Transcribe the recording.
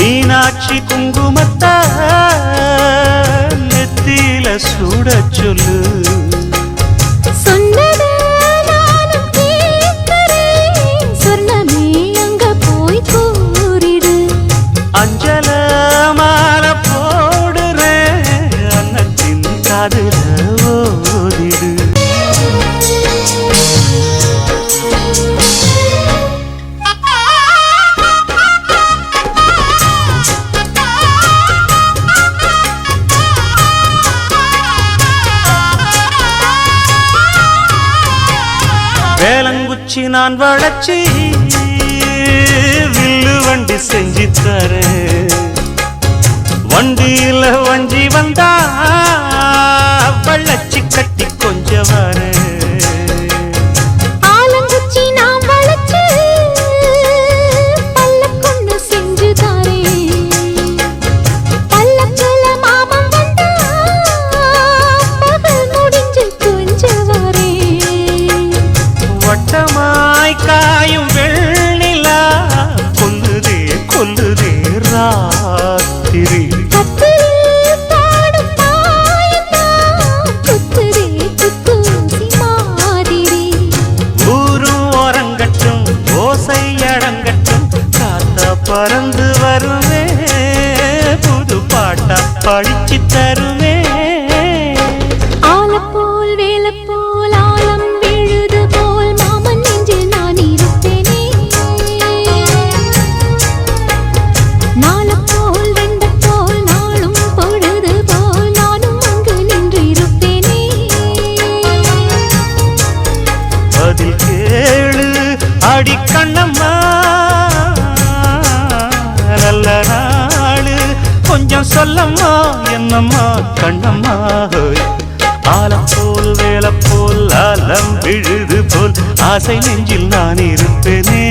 மீனாட்சி குங்குமத்த நெத்தியில சூட சொல்லு. சொன்னது நானும் கேட்கிறேன், சொர்ணமே அங்க போய் கூறிடு. அஞ்சல மாலை போடுறேன், அன்னத்தின் காதுல ஓதிடு. வேலங்குச்சி நான் வளச்சி வில்லு வண்டி செஞ்சு தரேன். வண்டியில வஞ்சி வந்தா வள்ளச்சி கட்டி கொஞ்ச வரேன். ஆலங்குச்சி நான் வளச்சு பல்லக்குன்னு செஞ்சு தரேன். பல்லக்குல மாமன் வந்தா பகல் முடிஞ்சு கொஞ்ச வரேன். வட்டமாய் காயும் வெள்ளிலா கொல்லுதே கொல்லுதே ராத்திரி. கத்திரில் பாடும் தாயந்தான் குத்துதே குத்தூசி மாதிரி. ஊரும் ஓரங்கட்டும் ஓசை அடங்கட்டும், காத்தா பறந்து வருவே புது பாட்டா படிச்சு தருவே. ஆலப்போல் வேலப்போல் ஆலம் விழுது போல் மாமன் நெஞ்சில் நான் இருப்பேனே. நாலப்போல் வெண்டப்போல் நாளும் பொழுது போல் நானும் அங்கு நின்று இருப்பேனே. பதில் கேளு அடி கண்ணம்மா, நல்ல நாளு கொஞ்சம் சொல்லம்மா என்னம்மா கண்ணம்மா. ஆலப்போல் வேலப்போல் ஆலம் விழுது போல் ஆசை நெஞ்சில் நான் இருப்பேனே.